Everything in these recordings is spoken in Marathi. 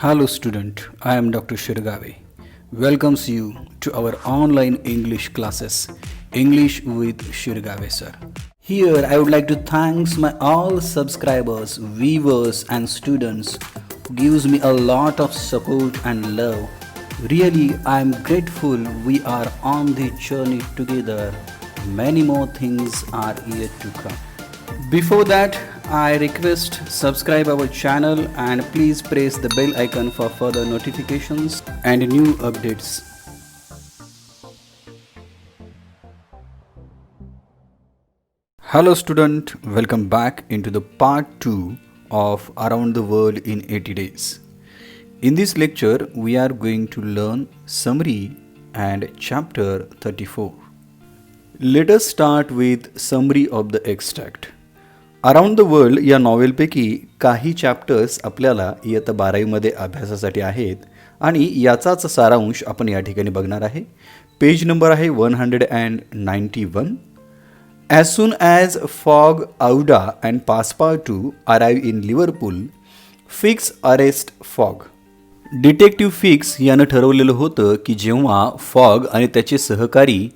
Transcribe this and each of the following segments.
Hello student, I am Dr. Shirgave. Welcomes you to our online English classes, English with Shirgave sir. Here I would like to thank my all subscribers, viewers and students who gives me a lot of support and love. Really I am grateful we are on the journey together. Many more things are yet to come. Before that, I request subscribe our channel and please press the bell icon for further notifications and new updates. Hello student, welcome back into the part 2 of Around the World in 80 Days. In this lecture, we are going to learn summary and chapter 34. Let us start with summary of the extract. Around the world या नॉवेलपैकी काही चॅप्टर्स आपल्याला इयत्ता 12वीमध्ये अभ्यासासाठी आहेत आणि याचाच सारांश आपण या ठिकाणी बघणार आहे. पेज नंबर आहे 191. As soon as Fogg, Aouda and Passepartout arrive in Liverpool, Fix arrest Fogg. Detective Fix यानं ठरवलेलं होतं की जेव्हा फॉग आणि त्याचे सहकारी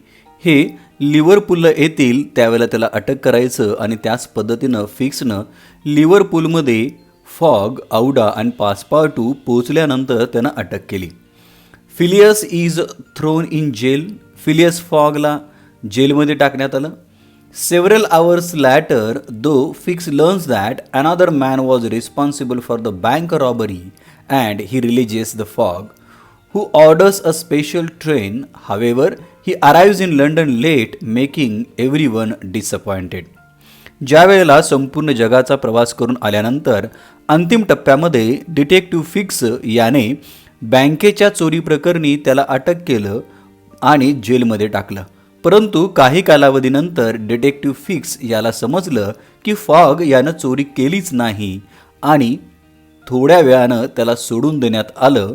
हे लिव्हरपूलला येतील त्यावेळेला त्याला अटक करायचं आणि त्याच पद्धतीनं फिक्सनं लिव्हरपूलमध्ये फॉग, आउडा आणि पासपार्टू पोचल्यानंतर त्यानं अटक केली. Phileas is thrown in jail. Phileas फॉगला जेलमध्ये टाकण्यात आलं. Several hours later though Fix learns that another man was responsible for the bank robbery and he releases the Fogg who orders a special train. However, he arrives in London late, making everyone disappointed. ज्या वेळेला संपूर्ण जगाचा प्रवास करून आल्यानंतर अंतिम टप्प्यामध्ये डिटेक्टिव्ह फिक्स याने बँकेच्या चोरी प्रकरणी त्याला अटक केलं आणि जेलमध्ये टाकलं. परंतु काही कालावधीनंतर डिटेक्टिव्ह फिक्स याला समजलं की फॉग यानं चोरी केलीच नाही आणि थोड्या वेळानं त्याला सोडून देण्यात आलं.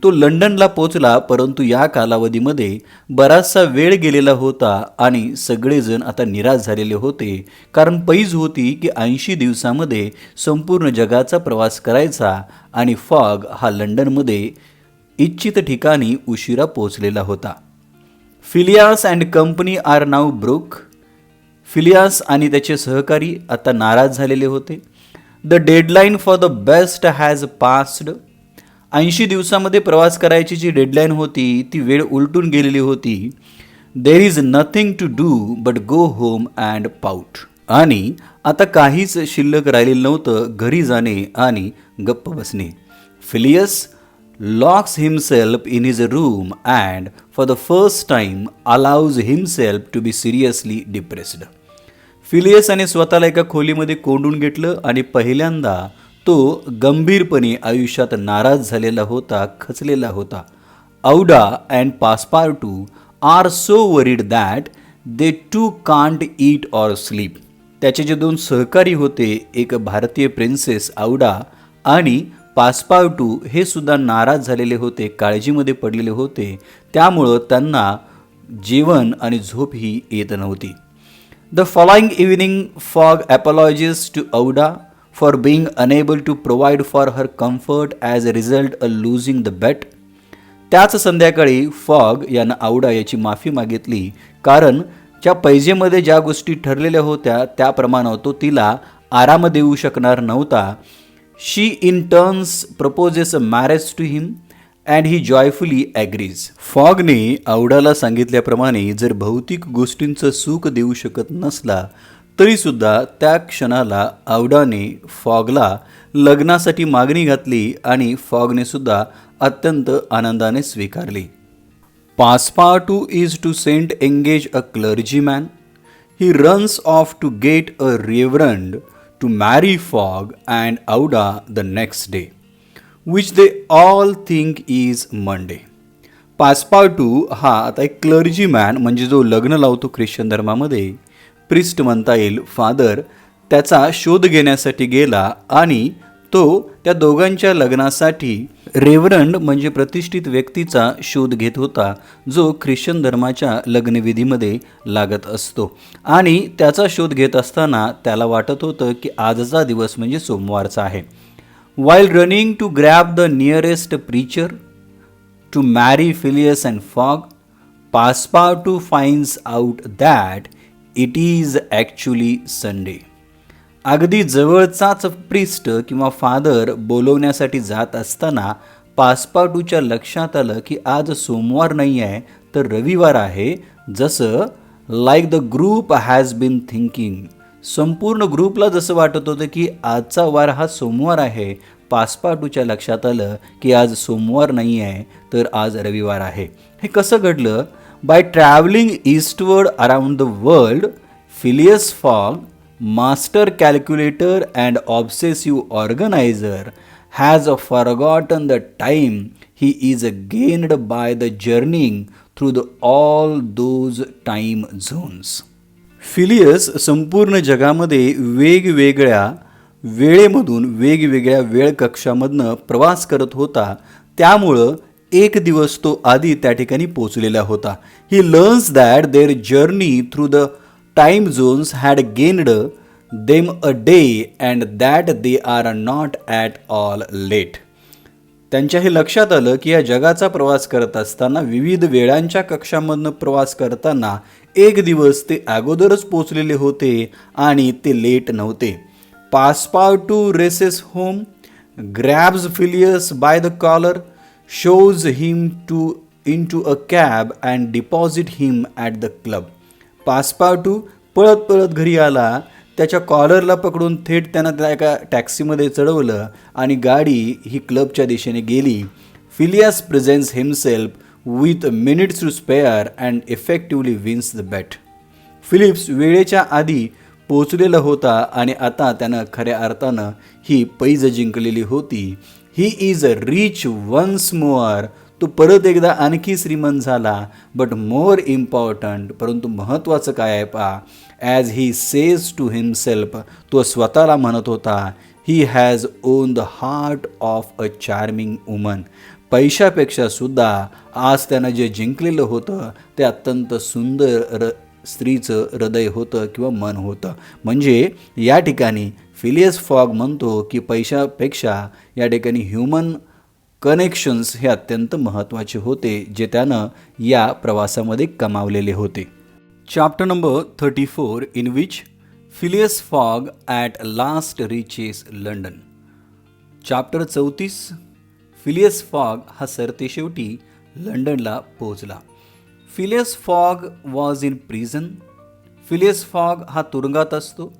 तो लंडनला पोचला, परंतु या कालावधीमध्ये बराचसा वेळ गेलेला होता आणि सगळेजण आता निराश झालेले होते, कारण पैज होती की 80 दिवसामध्ये संपूर्ण जगाचा प्रवास करायचा आणि फॉग हा लंडनमध्ये इच्छित ठिकाणी उशिरा पोचलेला होता. Phileas and company are now broke. Phileas आणि त्याचे सहकारी आता नाराज झालेले होते. The deadline for the best has passed. 80 दिवसामध्ये प्रवास करायची जी डेडलाईन होती ती वेळ उलटून गेलेली होती. There is nothing to do but go home and pout. आणि आता काहीच शिल्लक राहिलेलं नव्हतं, घरी जाणे आणि गप्प बसणे. Phileas locks himself in his room and for the first time allows himself to be seriously depressed. फिलियसने स्वतःला एका खोलीमध्ये कोंडून घेतलं आणि पहिल्यांदा तो गंभीरपणे आयुष्यात नाराज झालेला होता, खचलेला होता. Aouda and Passepartout are so worried that they too can't eat or sleep. त्याचे जे 2 सहकारी होते, एक भारतीय प्रिन्सेस आउडा आणि पासपार्टू, हे सुद्धा नाराज झालेले होते, काळजीमध्ये पडलेले होते. त्यामुळं त्यांना जेवण आणि झोप ही येत नव्हती. The following evening Fogg apologizes to Aouda for being unable to provide for her comfort as a result of losing the bet. त्याच संध्याकाळी फॉग यानं आउडा याची माफी मागितली, कारण ज्या पैजेमध्ये ज्या गोष्टी ठरलेल्या होत्या त्याप्रमाणे तो तिला आराम देऊ शकणार नव्हता. She in turns proposes a marriage to him and he joyfully agrees. फॉगने आउडाला सांगितल्याप्रमाणे जर भौतिक गोष्टींचं सुख देऊ शकत नसला तरीसुद्धा त्या क्षणाला आउडाने फॉगला लग्नासाठी मागणी घातली आणि फॉगने सुद्धा अत्यंत आनंदाने स्वीकारली. Passepartout is to sent engage a clergyman. He runs off to get a reverend to marry Fogg and Aouda the next day which they all think is Monday. Passepartout हा आता एक क्लर्जीमॅन म्हणजे जो लग्न लावतो ख्रिश्चन धर्मामध्ये, प्रिस्ट म्हणता येईल, फादर, त्याचा शोध घेण्यासाठी गेला आणि तो त्या दोघांच्या लग्नासाठी रेव्हरंड म्हणजे प्रतिष्ठित व्यक्तीचा शोध घेत होता, जो ख्रिश्चन धर्माच्या लग्नविधीमध्ये लागत असतो. आणि त्याचा शोध घेत असताना त्याला वाटत होतं की आजचा दिवस म्हणजे सोमवारचा आहे. While running to grab the nearest preacher to marry Phileas and Fogg, Passepartout finds out that it is actually Sunday. अगदी जवळचाच प्रिस्ट किंवा फादर बोलवण्यासाठी जात असताना पासपाटूच्या लक्षात आलं की आज सोमवार नाही आहे तर रविवार आहे, जसं like the group has been thinking. संपूर्ण ग्रुपला जसं वाटत होतं की आजचा वार हा सोमवार आहे, पासपाटूच्या लक्षात आलं की आज सोमवार नाही आहे तर आज रविवार आहे. हे कसं घडलं? By travelling eastward around the world, Phileas Fogg, master calculator and obsessive organizer, has forgotten the time he is gained by the journeying through all those time zones. Phileas संपूर्ण जगामध्ये वेगवेगळ्या वेळेमधून वेगवेगळ्या वेळ कक्षामधनं प्रवास करत होता, त्यामुळं एक दिवस तो आधी त्या ठिकाणी पोहोचलेला होता. He learns that their journey through the time zones had gained them a day and that they are not at all late. त्यांच्या हे लक्षात आलं की या जगाचा प्रवास करत असताना विविध वेळांच्या कक्षामधनं प्रवास करताना एक दिवस ते अगोदरच पोचलेले होते आणि ते लेट नव्हते. Passepartout races home, grabs Phileas by the collar, shoves him into a cab and deposit him at the club. Passepartout पळत पळत घरी आला, त्याच्या कॉलरला पकडून थेट त्यानं त्या एका टॅक्सीमध्ये चढवलं आणि गाडी ही क्लबच्या दिशेने गेली. Phileas presents himself with minutes to spare and effectively wins the bet. Phillips वेळेच्या आधी पोचलेला होता आणि आता त्यानं खऱ्या अर्थानं ही पैज जिंकलेली होती. He is rich once more. तो परत एकदा आणखी श्रीमंत झाला. बट मोर इम्पॉर्टंट, परंतु महत्त्वाचं काय आहे पहा, as he says to himself, तो स्वतःला म्हणत होता, he has won the heart of a charming woman. पैशापेक्षा सुद्धा आज त्यानं जे जिंकलेलं होतं ते अत्यंत सुंदर स्त्रीचं हृदय होतं किंवा मन होतं. म्हणजे या ठिकाणी फिलियस फॉग म्हणतो की पैशापेक्षा या ठिकाणी ह्युमन कनेक्शन्स हे अत्यंत महत्त्वाचे होते, जे त्यानं या प्रवासामध्ये कमावलेले होते. Chapter number 34, in which Phileas Fogg at last reaches London. Chapter 34, Phileas Fogg हा सरतेशेवटी लंडनला पोहोचला. Phileas Fogg was in prison. Phileas Fogg हा तुरुंगात असतो.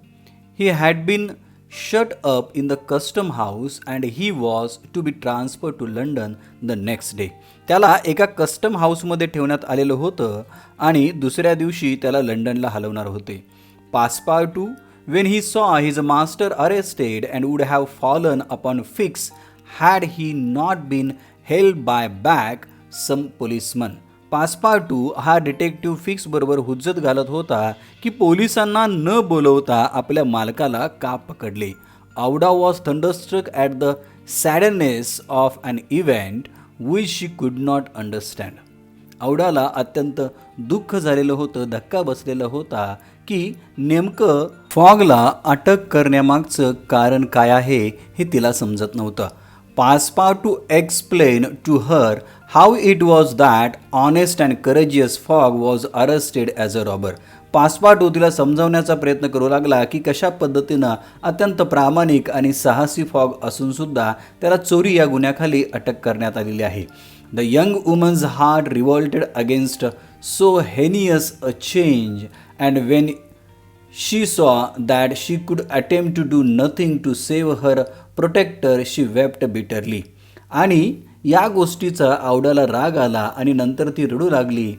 He had been shut up in the custom house and he was to be transferred to London the next day. त्याला एका कस्टम हाऊसमध्ये ठेवण्यात आलेलं होतं आणि दुसऱ्या दिवशी त्याला लंडनला हलवणार होते. पासपार्टू, when he saw his master arrested and would have fallen upon Fix had he not been held by back some policeman. पासपार्टू हा डिटेक्टिव्ह फिक्स बरोबर हुज्जत घालत होता की पोलिसांना न बोलवता आपल्या मालकाला का पकडले. Aouda was thunderstruck at the sadness of an event which she could not understand. औडाला अत्यंत दुःख झालेलं होतं, धक्का बसलेला होता की नेमकं फॉगला अटक करण्यामागचं कारण काय आहे हे तिला समजत नव्हतं. Passepartout explained to her how it was that honest and courageous Fogg was arrested as a robber. पासपार्टू तिला समजावण्याचा प्रयत्न करू लागला की कशा पद्धतीनं अत्यंत प्रामाणिक आणि साहसी फॉग असूनसुद्धा त्याला चोरी या गुन्ह्याखाली अटक करण्यात आलेली आहे. The young woman's heart revolted against so heinous a change and when she saw that she could attempt to do nothing to save her protector, she wept bitterly. आणि या गोष्टीचा औडाला राग आला आणि नंतर ती रडू लागली.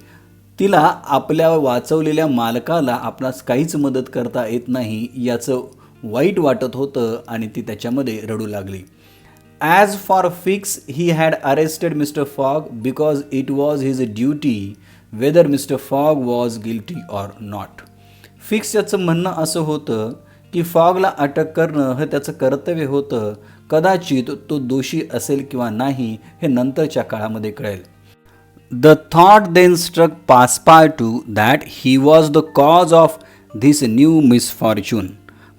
तिला आपल्या वाचवलेल्या मालकाला आपणास काहीच मदत करता येत नाही याचं वाईट वाटत होतं आणि ती त्याच्यामध्ये रडू लागली. As for Fix, he had arrested Mr. Fogg because it was his duty, whether Mr. Fogg was guilty or not. Fix याचं म्हणणं असं होतं की फॉगला अटक करणं हे त्याचं कर्तव्य होतं, कदाचित तो दोषी असेल किंवा नाही हे नंतरच्या काळामध्ये कळेल. The thought then struck Passepartout that he was the cause of this new misfortune.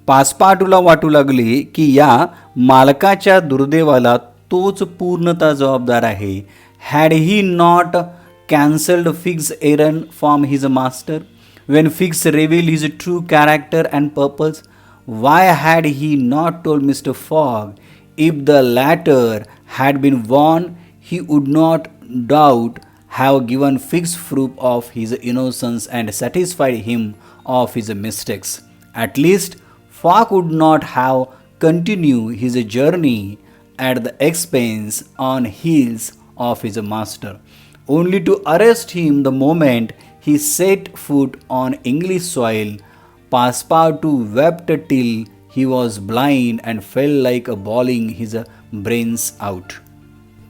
पासपाटूला वाटू लागले की या मालकाच्या दुर्दैवाला तोच पूर्णतः जबाबदार आहे. Had he not cancelled Fix errand from his master when Fix revealed his true character and purpose? Why had he not told Mr. Fogg? If the latter had been warned, he would not doubt have given Fix proof of his innocence and satisfied him of his mistakes. At least, Fogg would not have continued his journey at the expense on heels of his master, only to arrest him the moment he set foot on English soil. Passepartout wept till he was blind and felt like bawling his brains out.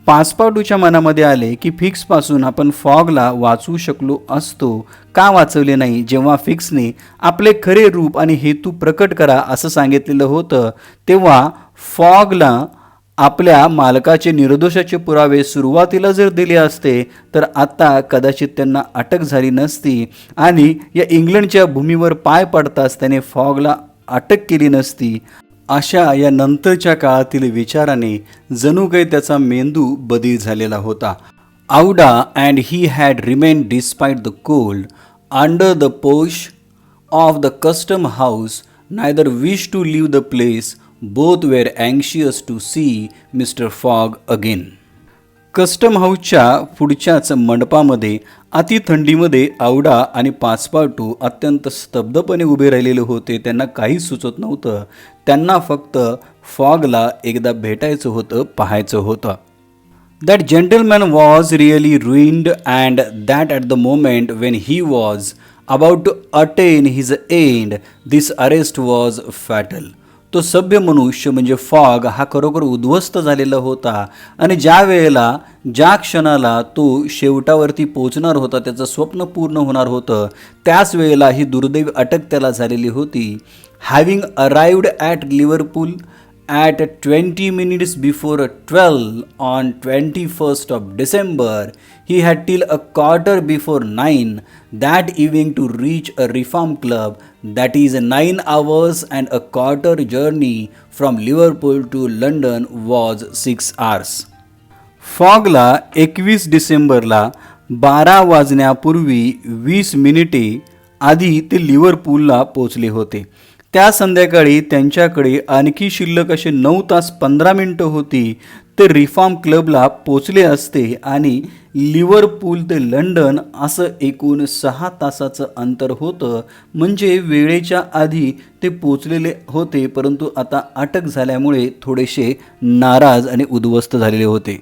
पासपाटूच्या मनामध्ये आले की फिक्सपासून आपण फॉगला वाचवू शकलो असतो. का वाचवले नाही? जेव्हा फिक्सने आपले खरे रूप आणि हेतू प्रकट करा असं सांगितलेलं होतं, तेव्हा फॉगला आपल्या मालकाचे निर्दोषाचे पुरावे सुरुवातीला जर दिले असते तर आता कदाचित त्यांना अटक झाली नसती आणि या इंग्लंडच्या भूमीवर पाय पडताच त्याने फॉगला अटक केली नसती. अशा या नंतरच्या काळातील विचाराने जणू काही त्याचा मेंदू बधीर झालेला होता. Aouda and he had remain despite the cold under the porch of the custom house, neither wish to leave the place. Both were anxious to see Mr. Fogg again. Custom हाऊसच्या पुढच्याच मंडपामध्ये अति थंडीमध्ये आउडा आणि पासपाटू अत्यंत स्तब्धपणे उभे राहिलेले होते. त्यांना काही सुचत नव्हतं. त्यांना फक्त फॉगला एकदा भेटायचं होतं, पाहायचं होतं. That gentleman was really ruined and that at the moment when he was about to attain his end, this arrest was fatal. तो सभ्य मनुष्य म्हणजे फॉग हा खरोखर उद्ध्वस्त झालेला होता आणि ज्या वेळेला ज्या क्षणाला तो शेवटावरती पोचणार होता, त्याचं स्वप्न पूर्ण होणार होतं, त्याच वेळेला ही दुर्दैवी अटक त्याला झालेली होती. Having arrived at Liverpool at 20 minutes before 12 on 21st of December, he had till a quarter before 9 that evening to reach a reform club, that is 9 hours and a quarter journey from Liverpool to London was 6 hours. फॉगला 21 डिसेंबरला 12 वाजण्यापूर्वी 20 मिनिटे आधी ते लिव्हरपूलला पोचले होते. त्या संध्याकाळी त्यांच्याकडे आणखी शिल्लक असे 9 तास 15 मिनिटं होती. ते रिफॉर्म क्लबला पोचले असते आणि लिव्हरपूल ते लंडन असं एकूण 6 तासाचं अंतर होतं. म्हणजे वेळेच्या आधी ते पोचलेले होते, परंतु आता अटक झाल्यामुळे थोडेसे नाराज आणि उद्ध्वस्त झालेले होते.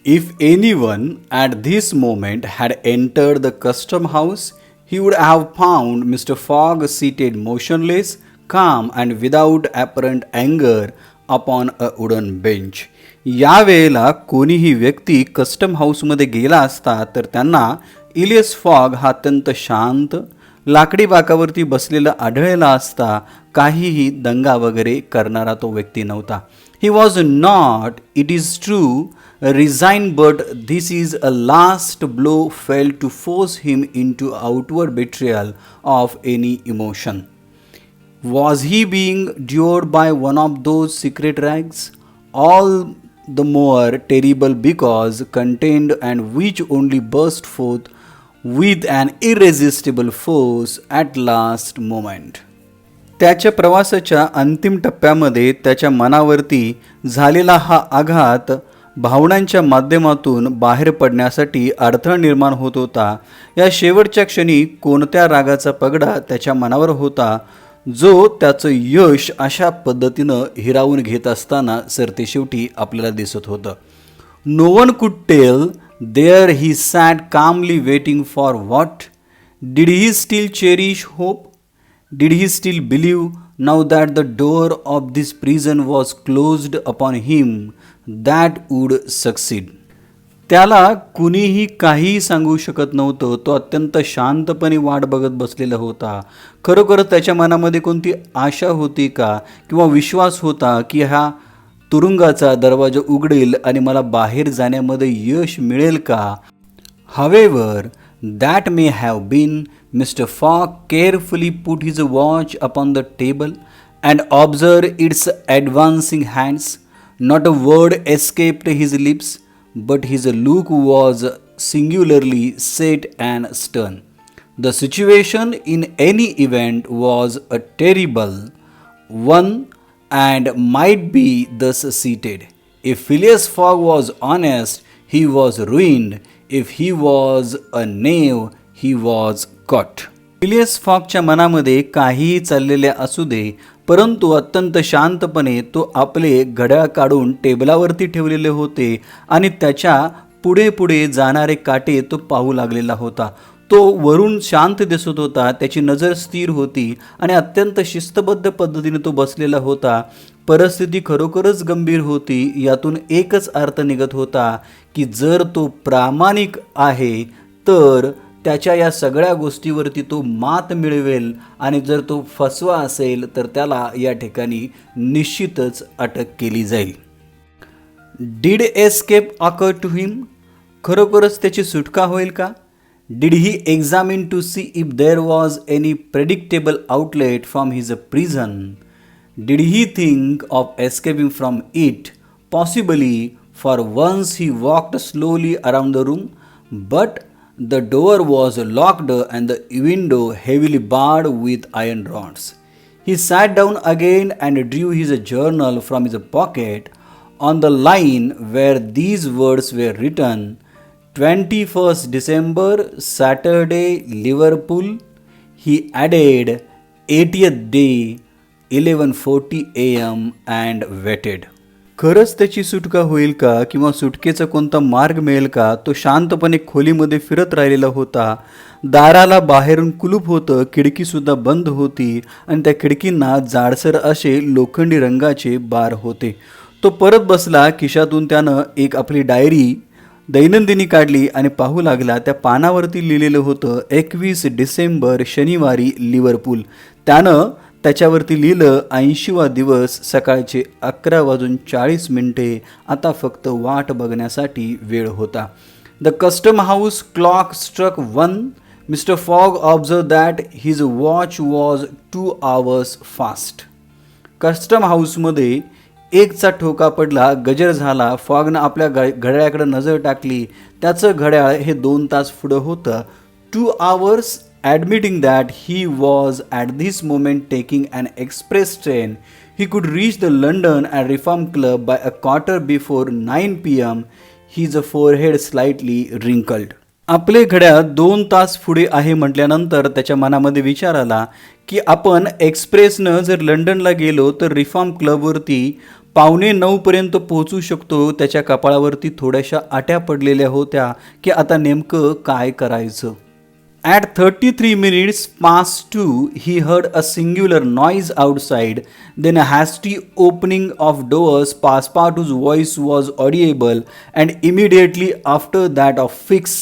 If anyone at this moment had entered the custom house, he would have found Mr. Fogg seated motionless, calm and without apparent anger upon a wooden bench. या वेळेला कोणीही व्यक्ती कस्टम हाऊसमध्ये गेला असता तर त्यांना इलियस फॉग हा अत्यंत शांत लाकडी बाकावरती बसलेला आढळला असता. काहीही दंगा वगैरे करणारा तो व्यक्ती नव्हता. He was not, it is true, resigned, but this is a last blow felt to force him into outward betrayal of any emotion. Was he being lured by one of those secret rags, all the more terrible because contained and which only burst forth with an irresistible force at last moment? त्याच्या प्रवासाच्या अंतिम टप्प्यामध्ये त्याच्या मनावरती झालेला हा आघात भावनांच्या माध्यमातून बाहेर पडण्यासाठी अडथळा निर्माण होत होता. या शेवटच्या क्षणी कोणत्या रागाचा पगडा त्याच्या मनावर होता जो त्याचं यश अशा पद्धतीनं हिरावून घेत असताना सरतेशेवटी आपल्याला दिसत होतं. No one could tell. There he sat calmly waiting for what? Did he still cherish hope? Did he still believe, now that the door of this prison was closed upon him, that would succeed? त्याला कुणीही काहीही सांगू शकत नव्हतं. तो अत्यंत शांतपणे वाट बघत बसलेला होता. खरोखर त्याच्या मनामध्ये कोणती आशा होती का किंवा विश्वास होता की हा तुरुंगाचा दरवाजा उघडेल आणि मला बाहेर जाण्यामध्ये यश मिळेल का? However, that may have been Mr. Fogg carefully put his watch upon the table and observed its advancing hands. Not a word escaped his lips, but his look was singularly set and stern. The situation in any event was a terrible one and might be thus seated. If Phileas Fogg was honest, he was ruined. If he was a knave, he was caught. Phileas फॉगच्या मनामध्ये काहीही चाललेले असू दे, परंतु अत्यंत शांतपणे तो आपले घड्याळ काढून टेबलावरती ठेवलेले होते आणि त्याच्या पुढे पुढे जाणारे काटे तो पाहू लागलेला होता. तो वरून शांत दिसत होता, त्याची नजर स्थिर होती आणि अत्यंत शिस्तबद्ध पद्धतीने तो बसलेला होता. परिस्थिती खरोखरच गंभीर होती. यातून एकच अर्थ निघत होता की जर तो प्रामाणिक आहे तर त्याच्या या सगळ्या गोष्टीवरती तो मात मिळवेल आणि जर तो फसवा असेल तर त्याला या ठिकाणी निश्चितच अटक केली जाईल. डिड एस्केप ऑकर टू हिम? खरोखरच त्याची सुटका होईल का? Did he examine to see if there was any predictable outlet from his prison? Did he think of escaping from it? Possibly, for once he walked slowly around the room, but the door was locked and the window heavily barred with iron rods. He sat down again and drew his journal from his pocket. On the line where these words were written, 21st December, Saturday, Liverpool. He added 80th day, 11:40 AM and waited. खरंच त्याची सुटका होईल का किंवा सुटकेचा कोणता मार्ग मिळेल का? तो शांतपणे खोलीमध्ये फिरत राहिलेला होता. दाराला बाहेरून कुलूप होतं, खिडकीसुद्धा बंद होती आणि त्या खिडकींना जाडसर असे लोखंडी रंगाचे बार होते. तो परत बसला. खिशातून त्यानं एक आपली डायरी दैनंदिनी काढली आणि पाहू लागला. त्या पानावरती लिहिलेलं होतं 21 डिसेंबर शनिवारी लिव्हरपूल. त्यानं त्याच्यावरती लिहिलं 80वा दिवस, सकाळचे 11:40. आता फक्त वाट बघण्यासाठी वेळ होता. The custom house clock struck 1. Mr Fogg observed that his watch was 2 hours fast. Custom हाऊसमध्ये एकचा ठोका पडला, गजर झाला. फॉगनं आपल्या घड्याळाकडे नजर टाकली. त्याचं घड्याळ हे 2 तास पुढं होतं. 2 hours, admitting that he was at this moment taking an express train. He could reach the London and Reform Club by a quarter before 9 PM. His forehead slightly wrinkled. आपले घड्याळ 2 तास पुढे आहे म्हटल्यानंतर त्याच्या मनामध्ये विचार आला की आपण एक्सप्रेसनं जर लंडनला गेलो तर रिफॉर्म क्लबवरती 8:45 पर्यंत पोहोचू शकतो. त्याच्या कपाळावरती थोड्याशा आट्या पडलेल्या होत्या की आता नेमकं काय करायचं. At 33 minutes past 2, he heard a singular noise outside. Then a hasty opening of doors. Passepartout's voice was audible, and immediately after that of Fix.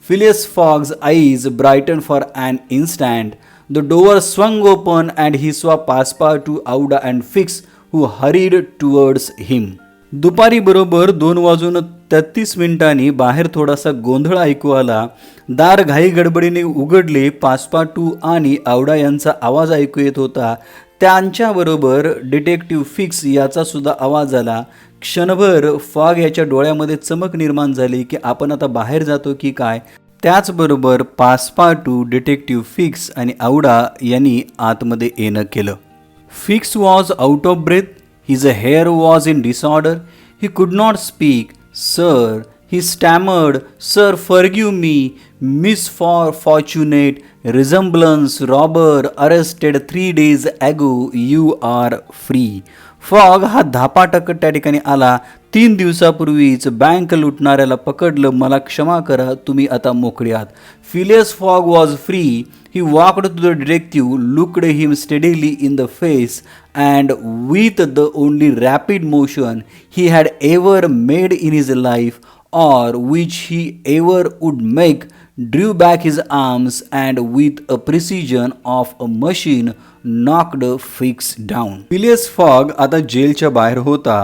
Phileas Fogg's eyes brightened for an instant. The door swung open, and he saw Passepartout, Aouda, and Fix, who hurried towards him. दुपारी बरोबर 2:33 बाहेर थोडासा गोंधळ ऐकू आला. दार घाई गडबडीने उघडले. पासपाटू आणि आवडा यांचा आवाज ऐकू येत होता. त्यांच्याबरोबर डिटेक्टिव्ह फिक्स याचा सुद्धा आवाज आला. क्षणभर फॉग याच्या डोळ्यामध्ये चमक निर्माण झाली की आपण आता बाहेर जातो की काय. त्याचबरोबर पासपाटू, डिटेक्टिव्ह फिक्स आणि आवडा यांनी आतमध्ये येणं केलं. Fix was out of breath. His hair was in disorder. He could not speak. Sir, he stammered, Sir, forgive me. Misfortunate resemblance, robber, arrested 3 days ago. You are free. Fog हा धापाटकट त्या ठिकाणी आला. 3 दिवसापूर्वीच बँक लुटणाऱ्याला पकडलं. मला क्षमा करा, तुम्ही आता मोकळे आहात. Phileas Fogg was free. He walked to the detective, looked him steadily in the face, and with the only rapid motion he had ever made in his life, or which he ever would make, drew back his arms and with a precision of a machine knocked Fix down. Phileas Fogg आता जेलच्या बाहेर होता.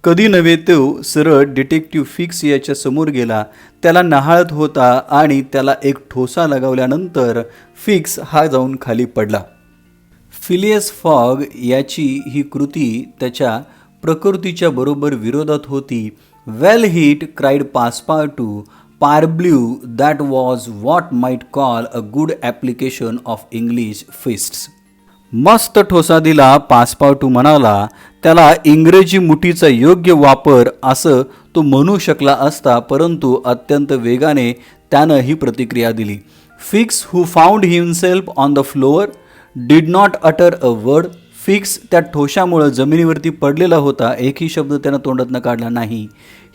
कधी नव्हे तो सरळ डिटेक्टिव्ह फिक्स याच्या समोर गेला, त्याला न्याहाळत होता आणि त्याला एक ठोसा लगावल्यानंतर फिक्स हा जाऊन खाली पडला. फिलियस फॉग याची ही कृती त्याच्या प्रकृतीच्या बरोबर विरोधात होती. Well hit cried Passepartout, parbleu that was what might call a good application of English fists. मस्त ठोसा दिला, पासपार्टू म्हणाला. त्याला इंग्रजी मुठीचा योग्य वापर असं तो म्हणू शकला असता, परंतु अत्यंत वेगाने त्यानं ही प्रतिक्रिया दिली. Fix who found himself on the floor did not utter a word. Fix त्या ठोशामुळं जमिनीवरती पडलेला होता, एकही शब्द त्यानं तोंडातनं काढला नाही.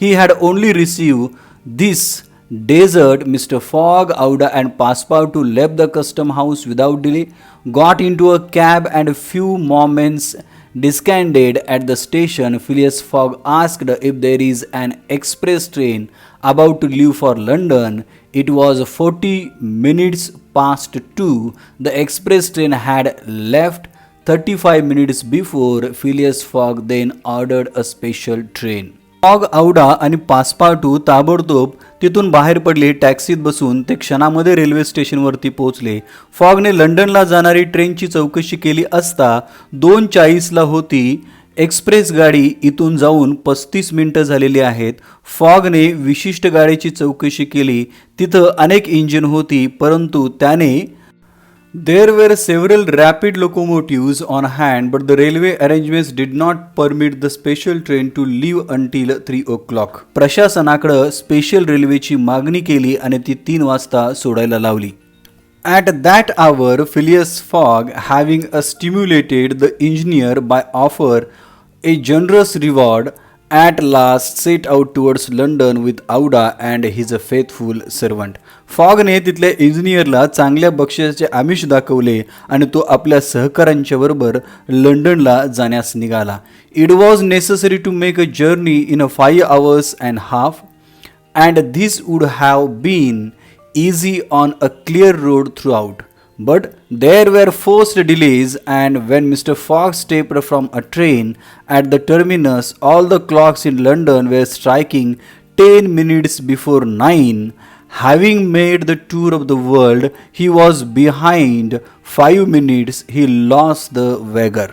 He had only receive this desert. Mr. Fogg, Aouda and Passepartout left the custom house without delay, got into a cab and a few moments descended at the station. Phileas Fogg asked if there is an express train about to leave for London. It was 40 minutes past 2. The express train had left 35 minutes before. Phileas Fogg then ordered a special train. Fogg, Aouda आणि पासपार्टू ताबडतोब तिथून बाहेर पडले. टॅक्सीत बसून ते क्षणामध्ये रेल्वे स्टेशनवरती पोहोचले. फॉगने लंडनला जाणारी ट्रेनची चौकशी केली असता 2:40ला होती. एक्सप्रेस गाडी इथून जाऊन 35 मिनिटं झालेली आहेत. फॉगने विशिष्ट गाडीची चौकशी केली. तिथं अनेक इंजिन होती, परंतु त्याने There were several rapid locomotives on hand, but the railway arrangements did not permit the special train to leave until 3 o'clock. प्रशासनाकडे स्पेशल रेल्वेची मागणी केली आणि ती 3 वाजता सोडायला लावली. At that hour, Phileas Fogg, having stimulated the engineer by offer a generous reward, at last set out towards London with Aouda and his faithful servant. फॉगने तिथल्या इंजिनियरला चांगल्या बक्षिसाचे आमिष दाखवले आणि तो आपल्या सहकाऱ्यांच्या बरोबर लंडनला जाण्यास निघाला. It was necessary to make a journey in 5 hours and half, and this would have been easy on a clear road throughout. But there were forced delays, and when Mr. Fogg stepped from a train at the terminus, all the clocks in London were striking 10 minutes before 9. Having made the tour of the world, he was behind 5 minutes. He lost the wager.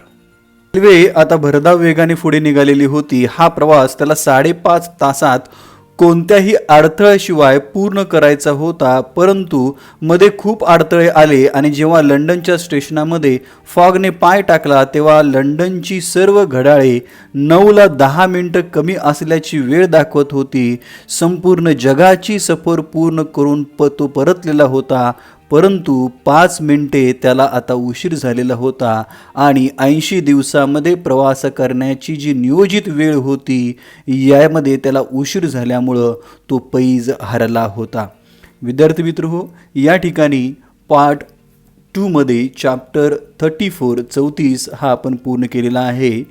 Railway आता भरधाव वेगाने पुढे निघालेली होती. हा प्रवास त्याला 5.5 तासात कोणत्याही अडथळ्याशिवाय पूर्ण करायचा होता, परंतु मध्ये खूप अडथळे आले आणि जेव्हा लंडनच्या स्टेशनामध्ये फॉगने पाय टाकला तेव्हा लंडनची सर्व घड्याळे 9ला 10 मिनिटं कमी असल्याची वेळ दाखवत होती. संपूर्ण जगाची सफर पूर्ण करून तो परतलेला होता, परंतु 5 मिनिटे त्याला आता उशीर झालेला होता आणि 80 दिवसामध्ये प्रवास करण्याची जी नियोजित वेळ होती यामध्ये त्याला उशीर झाल्यामुळं तो पैज हरला होता. विद्यार्थी मित्रहो, या ठिकाणी पार्ट 2 मध्ये चॅप्टर 34 हा आपण पूर्ण केलेला आहे.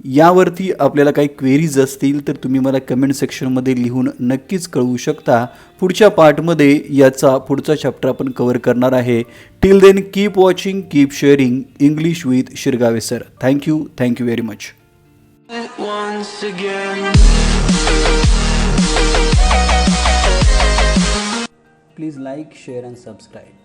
यावरती आपल्याला काही क्वेरीज असतील तर तुम्ही मला कमेंट सेक्शनमध्ये लिहून नक्कीच कळवू शकता. पुढच्या पार्टमध्ये याचा पुढचा चॅप्टर आपण कव्हर करणार आहे. Till then keep watching, keep sharing English with Shirgave sir. Thank you very much. Please like, share and subscribe.